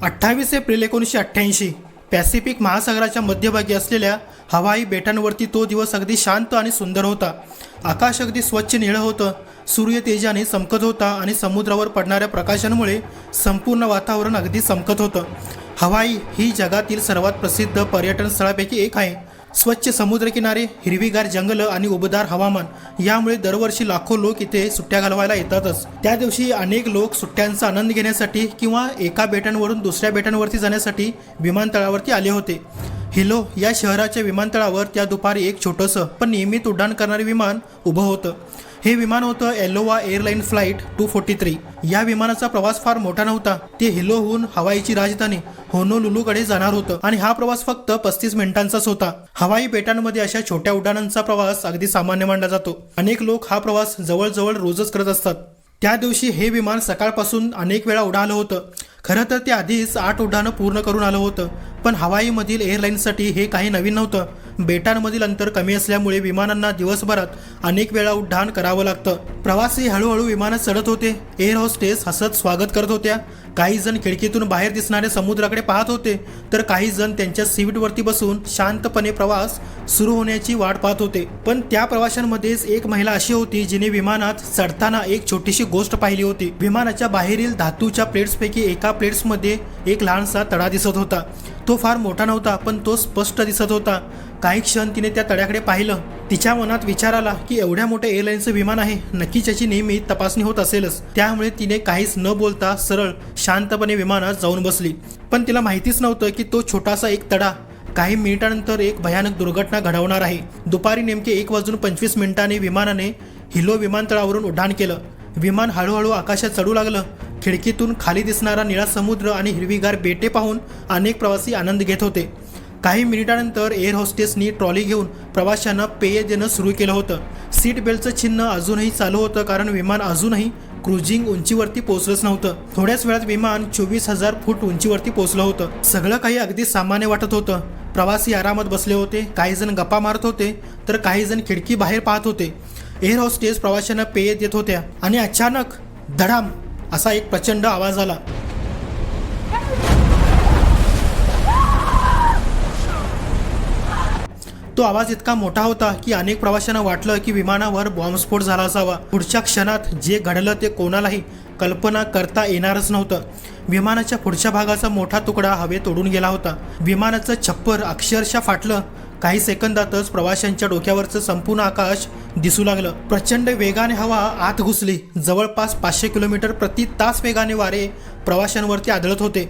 28 April 1988 Pacific महासागराच्या मध्यभागी असलेल्या हवाई बेटांवरती तो दिवस अगदी शांत आणि सुंदर होता. आकाश अगदी स्वच्छ निळं होतं, सूर्य तेजाने चमकत होता आणि समुद्रावर पडणाऱ्या प्रकाशांमुळे संपूर्ण वातावरण अगदी चमकत होतं. हवाई ही जगातील सर्वात प्रसिद्ध पर्यटन स्थळापैकी एक आहे. स्वच्छ समुद्रकिनारे, हिरवीगार जंगलं आणि उबदार हवामान यामुळे दरवर्षी लाखो लोक इथे सुट्ट्या घालवायला येतातच. त्या दिवशी अनेक लोक सुट्ट्यांचा आनंद घेण्यासाठी किंवा एका बेटांवरून दुसऱ्या बेटांवरती जाण्यासाठी विमानतळावरती आले होते. हिलो या शहराच्या विमानतळावर त्या दुपारी एक छोटंसं पण नियमित उड्डाण करणारे विमान उभं होतं. हे विमान होतं एलोवा एअरलाइन फ्लाईट 243. या विमानाचा प्रवास फार मोठा नव्हता. ते हिलोहून हवाईची राजधानी होनोलुलूकडे जाणार होतं आणि हा प्रवास फक्त 35 मिनिटांचाच होता. हवाई बेटांमध्ये अशा छोट्या उड्डाणांचा प्रवास अगदी सामान्य मानला जातो. अनेक लोक हा प्रवास जवळजवळ रोजच करत असतात. त्या दिवशी हे विमान सकाळपासून अनेक वेळा उडालं होतं. खरं तर ते आधीच 8 उड्डाणं पूर्ण करून आलं होतं, पण हवाईमधील एअरलाईन्ससाठी हे काही नवीन नव्हतं. बेटांमधील अंतर कमी असल्यामुळे विमानांना दिवसभरात अनेक वेळा उड्डाण करावं लागतं. प्रवासी हळूहळू विमानात चढत होते. एअर होस्टेस हसत स्वागत करत होत्या. काही जण खिडकीतून बाहेर दिसणाऱ्या समुद्राकडे पाहत होते, तर काही जण त्यांच्या सीटवरती बसून शांतपणे प्रवास सुरू होण्याची वाट पाहत होते. पण त्या प्रवाशांमध्येच एक महिला अशी होती जिने विमानात चढताना एक छोटीशी गोष्ट पाहिली होती. विमानाच्या बाहेरील धातूच्या प्लेट्सपैकी एका प्लेट्समध्ये एक लहानसा तडा दिसत होता. तो फार मोठा नव्हता, पण तो स्पष्ट दिसत होता. काही क्षण तिने त्या तड्याकडे पाहिलं. तिच्या मनात विचार आला की एवढ्या मोठ्या एअरलाईनचं विमान आहे, नक्कीच याची नेहमी तपासणी होत असेलच. त्यामुळे तिने काहीच न बोलता सरळ शांतपणे विमानात जाऊन बसली. पण तिला माहितीच नव्हतं की तो छोटासा एक तडा काही मिनिटांनंतर एक भयानक दुर्घटना घडवणार आहे. दुपारी नेमके 1:25 विमानाने हिलो विमानतळावरून उड्डाण केलं. विमान हळूहळू आकाशात चढू लागलं. खिडकीतून खाली दिसणारा निळा समुद्र आणि हिरवीगार बेटे पाहून अनेक प्रवासी आनंद घेत होते. काही मिनिटांनंतर एअर होस्टेसनी ट्रॉली घेऊन प्रवाशांना पेय देणं सुरू केलं होतं. सीट बेल्टचं चिन्ह अजूनही चालू होतं, कारण विमान अजूनही क्रुझिंग उंचीवरती पोहोचलंच नव्हतं. थोड्याच वेळात विमान 24,000 फूट उंचीवरती पोहोचलं होतं. सगळं काही अगदी सामान्य वाटत होतं. प्रवासी आरामात बसले होते, काही जण गप्पा मारत होते, तर काही जण खिडकी बाहेर पाहत होते. एअर होस्टेस प्रवाशांना पेय देत होत्या आणि अचानक धडाम असा एक प्रचंड आवाज आला. तो आवाज इतका मोठा होता की अनेक प्रवाशांना वाटलं की विमानावर बॉम्बस्फोट झाला असावा. पुढच्या क्षणात जे घडलं ते कोणालाही कल्पना करता येणारच नव्हतं. विमानाच्या पुढच्या भागाचा मोठा तुकडा हवेत उडून गेला होता. विमानाचं छप्पर अक्षरशः फाटलं. काही सेकंदातच प्रवाशांच्या डोक्यावरचं संपूर्ण आकाश दिसू लागलं. प्रचंड वेगाने हवा आत घुसली. जवळपास 500 किलोमीटर प्रति तास वेगाने वारे प्रवाशांवरती आदळत होते.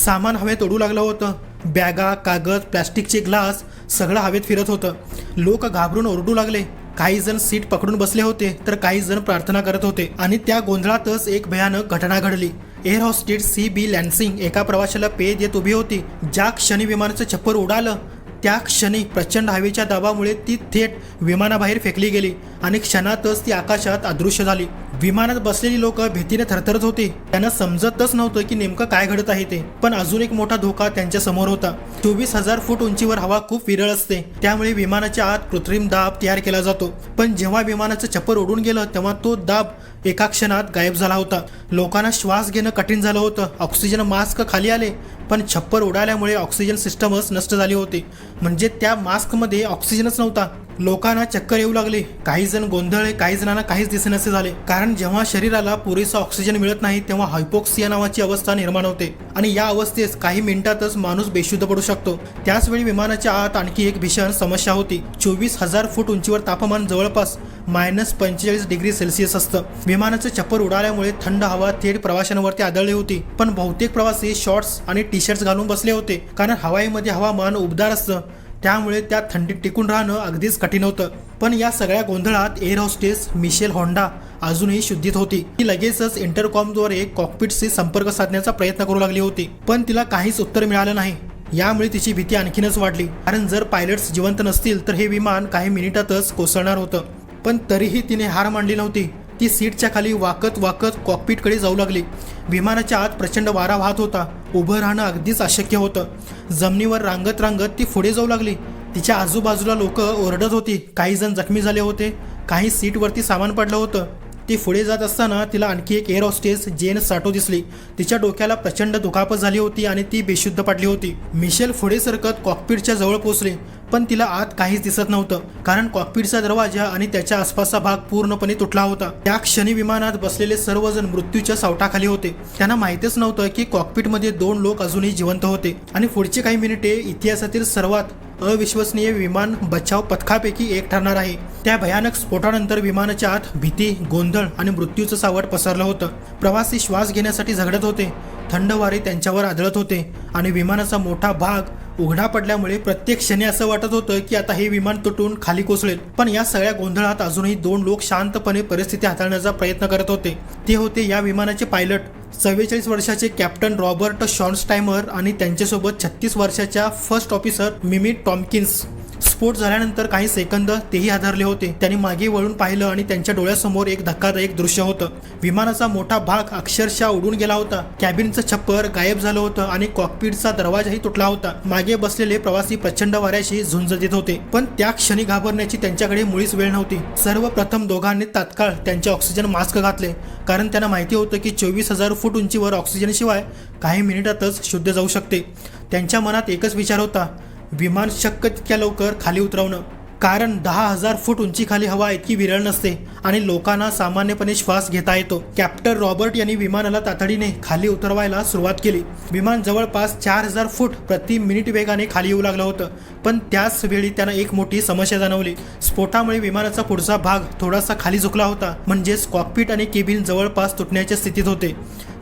सामान हवेत उडू लागलं होतं. बॅगा, कागद, प्लॅस्टिकचे ग्लास सगळं हवेत फिरत होतं. लोक घाबरून ओरडू लागले. काही जण सीट पकडून बसले होते, तर काही जण प्रार्थना करत होते. आणि त्या गोंधळातच एक भयानक घटना घडली. एअर होस्टेस CB लॅन्सिंग एका प्रवाशाला पेय देत उभी होती. ज्या क्षणी विमानाचं छप्पर उडालं त्या क्षणी प्रचंड हवेच्या दाबामुळे ती थेट विमानाबाहेर फेकली गेली आणि क्षणातच ती आकाशात अदृश्य झाली. विमानात बसलेली लोक भीतीने थरथरत होती. त्यांना समजतच नव्हतं की नेमकं काय घडत आहे ते. पण अजून एक मोठा धोका त्यांच्या समोर होता. 24,000 फूट उंचीवर हवा खूप विरळ असते, त्यामुळे विमानाच्या आत कृत्रिम दाब तयार केला जातो. पण जेव्हा विमानाचं छप्पर उडून गेलं तेव्हा तो दाब एका क्षणात गायब झाला होता. लोकांना श्वास घेणं कठीण झालं होतं. ऑक्सिजन मास्क खाली आले, पण छप्पर उडाल्यामुळे ऑक्सिजन सिस्टमच नष्ट झाली होती. म्हणजे त्या मास्कमध्ये ऑक्सिजनच नव्हता. लोकांना चक्कर येऊ लागली. काही जण गोंधळले, काही जणांना काहीच दिसेनासे झाले. कारण जेव्हा शरीराला पुरेसा ऑक्सिजन मिळत नाही तेव्हा हायपोक्सिया नावाची अवस्था निर्माण होते आणि या अवस्थेत काही मिनिटातच माणूस बेशुद्ध पडू शकतो. त्याचवेळी विमानाच्या आत आणखी एक भीषण समस्या होती. 24,000 फूट उंचीवर तापमान जवळपास -45 डिग्री सेल्सिअस असतं. विमानाचं छप्पर उडाल्यामुळे थंड हवा थेट प्रवाशांवरती आदळली होती. पण बहुतेक प्रवासी शॉर्ट्स आणि टी-शर्ट्स घालून बसले होते, कारण हवाईमध्ये हवामान उबदार असतं. त्यामुळे त्या थंडीत टिकून राहणं अगदीच कठीण होतं. पण या सगळ्या गोंधळात एअर होस्टेस मिशेल होंडा अजूनही शुद्धीत होती. ती लगेचच इंटरकॉमद्वारे कॉकपिटशी संपर्क साधण्याचा प्रयत्न करू लागली होती, पण तिला काहीच उत्तर मिळालं नाही. यामुळे तिची भीती आणखीनच वाढली, कारण जर पायलट्स जिवंत नसतील तर हे विमान काही मिनिटातच कोसळणार होतं. पण तरीही तिने हार मानली नव्हती. ती सीटच्या खाली वाकत वाकत कॉकपिटकडे जाऊ लागली. विमानाच्या आत प्रचंड वारा वाहत होता. उभं राहणं अगदीच अशक्य होतं. जमिनीवर रांगत रांगत ती पुढे जाऊ लागली. तिच्या आजूबाजूला लोक ओरडत होती. काही जण जखमी झाले होते, काही सीटवरती सामान पडलं होतं. ती पुढे जात असताना तिला आणखी एक एअर हॉस्टेस जेन साटो दिसली. तिच्या डोक्याला प्रचंड दुखापत झाली होती आणि ती बेशुद्ध पडली होती. मिशेल पुढे सरकत कॉकपिटच्या जवळ पोहोचली, पण तिला आत काहीच दिसत नव्हतं, कारण कॉकपिटचा दरवाजा आणि त्याच्या आसपासचा भाग पूर्णपणे तुटला होता. त्या क्षणी विमानात बसलेले सर्वजण मृत्यूच्या सावटाखाली होते. त्यांना माहितीच नव्हतं की कॉकपिटमध्ये 2 लोक अजूनही जिवंत होते आणि पुढची काही मिनिटे इतिहासातील सर्वात अविश्वसनीय विमान बचाव पथकापैकी एक ठरणार आहे. त्या भयानक स्फोटानंतर विमानाच्या आत भीती, गोंधळ आणि मृत्यूचं सावट पसरलं होतं. प्रवासी श्वास घेण्यासाठी झगडत होते, थंड वारे त्यांच्यावर आदळत होते आणि विमानाचा मोठा भाग उघडा पडल्यामुळे प्रत्येक क्षणी असं वाटत होतं की आता हे विमान तुटून खाली कोसळेल. पण या सगळ्या गोंधळात अजूनही 2 लोक शांतपणे परिस्थिती हाताळण्याचा प्रयत्न करत होते. ते होते या विमानाचे पायलट, 44 वर्षाचे कॅप्टन रॉबर्ट शॉर्नस्टायमर आणि त्यांच्यासोबत 36 वर्षाच्या फर्स्ट ऑफिसर मिमी टॉम्किन्स. स्फोट झाल्यानंतर काही सेकंद तेही हादरले होते. त्यांनी मागे वळून पाहिलं आणि त्यांच्या डोळ्यासमोर एक धक्कादायक दृश्य होतं. विमानाचा मोठा भाग अक्षरशः उडून गेला होता. कॅबिनचं छप्पर गायब झालं होतं आणि कॉकपिटचा दरवाजाही तुटला होता. मागे बसलेले प्रवासी प्रचंड वाऱ्याशी झुंज देत होते, पण त्या क्षणी घाबरण्याची त्यांच्याकडे मुळीच वेळ नव्हती. सर्वप्रथम दोघांनी तात्काळ त्यांचे ऑक्सिजन मास्क घातले, कारण त्यांना माहिती होतं की 24,000 फूट उंचीवर ऑक्सिजनशिवाय काही मिनिटातच शुद्ध जाऊ शकते. त्यांच्या मनात एकच विचार होता, विमान शक्य तितक्या लवकर खाली उतरवणं, कारण 10,000 फूट उंची खाली हवा इतकी विरळ नसते आणि लोकांना सामान्यपणे श्वास घेता येतो. कॅप्टन रॉबर्ट यांनी विमानाला तातडीने खाली उतरवायला सुरुवात केली. विमान जवळपास 4,000 फूट प्रति मिनिट वेगाने खाली येऊ लागलं होतं, पण त्याच वेळी त्यांना एक मोठी समस्या जाणवली. स्फोटामुळे विमानाचा पुढचा भाग थोडासा खाली झुकला होता, म्हणजेच कॉकपिट आणि केबिन जवळपास तुटण्याच्या स्थितीत होते.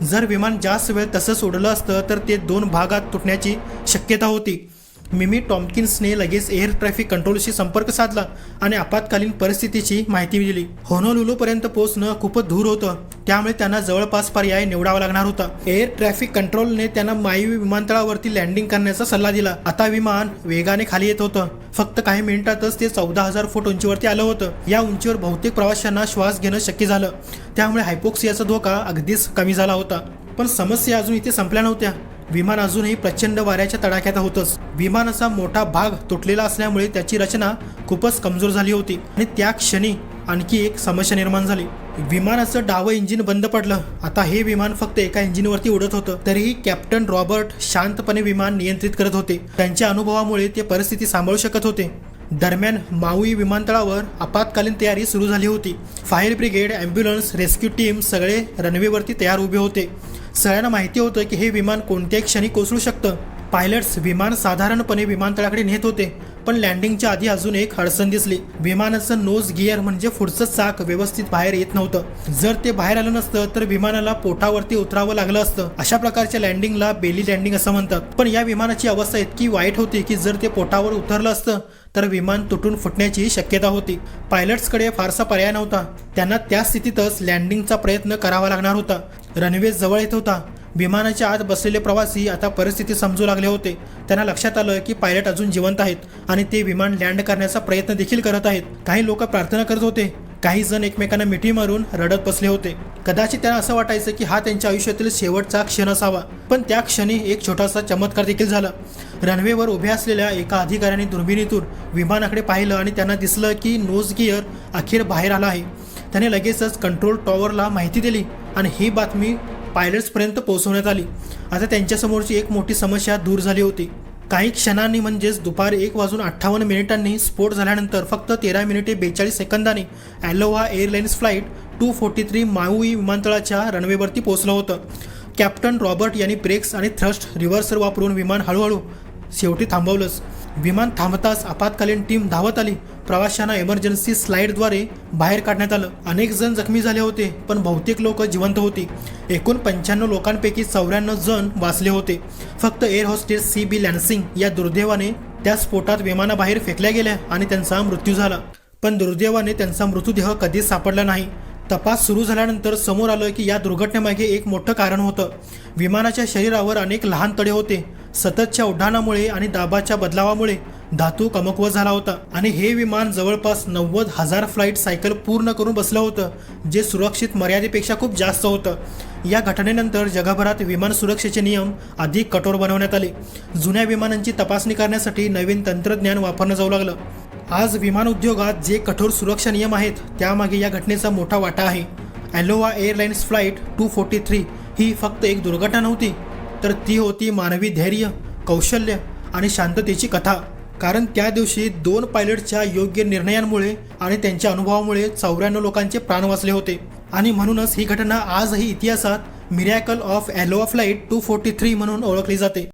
जर विमान जास्त वेळ तसंच उडलं असतं तर ते 2 भागात तुटण्याची शक्यता होती. मिमी टॉम्किन्सने लगेच एअर ट्रॅफिक कंट्रोलशी संपर्क साधला आणि आपत्कालीन परिस्थितीची माहिती दिली. होनोलुलूपर्यंत पोहोचणं खूपच दूर होतं, त्यामुळे त्यांना जवळपास पर्याय निवडावा लागणार होता. एअर ट्रॅफिक कंट्रोलने त्यांना मायवी विमानतळावरती लँडिंग करण्याचा सल्ला दिला. आता विमान वेगाने खाली येत होतं. फक्त काही मिनिटातच ते 14,000 फूट उंचीवरती आलं होतं. या उंचीवर बहुतेक प्रवाशांना श्वास घेणं शक्य झालं, त्यामुळे हायपोक्सियाचा धोका अगदीच कमी झाला होता. पण समस्या अजून इथे संपल्या नव्हत्या. विमान अजूनही प्रचंड वाऱ्याच्या तडाख्यात होतंच. विमानाचा मोठा भाग तुटलेला असल्यामुळे त्याची रचना खूपच कमजोर झाली होती आणि त्या क्षणी आणखी एक समस्या निर्माण झाली. विमानाचं डावं इंजिन बंद पडलं. आता हे विमान फक्त एका इंजिनवरती उडत होतं. तरीही कॅप्टन रॉबर्ट शांतपणे विमान नियंत्रित करत होते. त्यांच्या अनुभवामुळे ते परिस्थिती सांभाळू शकत होते. दरम्यान माउई विमानतळावर आपत्कालीन तयारी सुरू झाली होती. Fire brigade, ambulance, rescue team सगळे रनवेवरती तयार उभे होते. सगळ्यांना माहिती होतं की हे विमान कोणत्याही क्षणी कोसळू शकतं. पायलट्स विमान साधारणपणे विमानतळाकडे नेत होते, पण लँडिंगच्या आधी अजून एक अडचण दिसली. विमानाचं नोज गिअर म्हणजे पुढचं चाक व्यवस्थित बाहेर येत नव्हतं. जर ते बाहेर आलं नसतं तर विमानाला पोटावरती उतरावं लागलं असतं. अशा प्रकारच्या लँडिंगला बेली लँडिंग असं म्हणतात. पण या विमानाची अवस्था इतकी वाईट होती की जर ते पोटावर उतरलं असतं तर विमान तुटून फुटण्याची शक्यता होती. पायलट्सकडे फारसा पर्याय नव्हता. त्यांना त्या स्थितीतच लँडिंगचा प्रयत्न करावा लागणार होता. रनवे जवळ येत होता. विमानाच्या आत बसलेले प्रवासी आता परिस्थिती समजू लागले होते. त्यांना लक्षात आलं की पायलट अजून जिवंत आहेत आणि ते विमान लँड करण्याचा प्रयत्न देखील करत आहेत. काही लोक प्रार्थना करत होते, काही जण एकमेकांना मिठी मारून रडत बसले होते. कदाचित त्यांना असं वाटायचं की हा त्यांच्या आयुष्यातील शेवटचा क्षण असावा. पण त्या क्षणी एक छोटासा चमत्कार देखील झाला. रनवेवर उभ्या असलेल्या एका अधिकाऱ्याने दुर्बिणीतून विमानाकडे पाहिलं आणि त्यांना दिसलं की नोज गिअर अखेर बाहेर आला आहे. त्याने लगेचच कंट्रोल टॉवरला माहिती दिली आणि ही बातमी पायलट्सपर्यंत पोहोचवण्यात आली. आता त्यांच्यासमोरची एक मोठी समस्या दूर झाली होती. काही क्षणांनी म्हणजेच दुपारी 1:58 स्फोट झाल्यानंतर फक्त 13 मिनिटे 42 सेकंदांनी ॲलोहा एअरलाइन्स फ्लाईट 243 माउई विमानतळाच्या रनवेवरती पोहोचलं होतं. कॅप्टन रॉबर्ट यांनी ब्रेक्स आणि थ्रस्ट रिव्हर्सर वापरून विमान हळूहळू शेवटी थांबवलंच. विमान थांबताच आपत्कालीन टीम धावत आली. प्रवाशांना इमर्जन्सी स्लाईडद्वारे बाहेर काढण्यात आलं. अनेक जण जखमी झाले होते, पण बहुतेक लोक जिवंत होती. एकूण 95 लोकांपैकी 94 जण वाचले होते. फक्त एअर होस्टेस CB लॅन्सिंग या दुर्दैवाने त्या स्फोटात विमानाबाहेर फेकल्या गेल्या आणि त्यांचा मृत्यू झाला. पण दुर्दैवाने त्यांचा मृतदेह कधीच सापडला नाही. तपास सुरू झाल्यानंतर समोर आलं की या दुर्घटनेमागे एक मोठं कारण होतं. विमानाच्या शरीरावर अनेक लहान तडे होते. सततच्या उड्डाणामुळे आणि दाबाच्या बदलावामुळे धातू कमकुवत झाला होता आणि हे विमान जवळपास 90,000 फ्लाईट सायकल पूर्ण करून बसलं होतं, जे सुरक्षित मर्यादेपेक्षा खूप जास्त होतं. या घटनेनंतर जगभरात विमान सुरक्षेचे नियम अधिक कठोर बनवण्यात आले. जुन्या विमानांची तपासणी करण्यासाठी नवीन तंत्रज्ञान वापरलं जाऊ लागलं. आज विमान उद्योगात जे कठोर सुरक्षा नियम आहेत त्यामागे या घटनेचा मोठा वाटा आहे. ॲलोवा एअरलाइन्स फ्लाईट 243 ही फक्त एक दुर्घटना नव्हती, तर ती होती मानवी धैर्य, कौशल्य आणि शांततेची कथा. कारण त्या दिवशी 2 पायलटच्या योग्य निर्णयांमुळे आणि त्यांच्या अनुभवामुळे 94 लोकांचे प्राण वाचले होते. आणि म्हणूनच ही घटना आजही इतिहासात मिरॅकल ऑफ ॲलोवा फ्लाईट 243 म्हणून ओळखली जाते.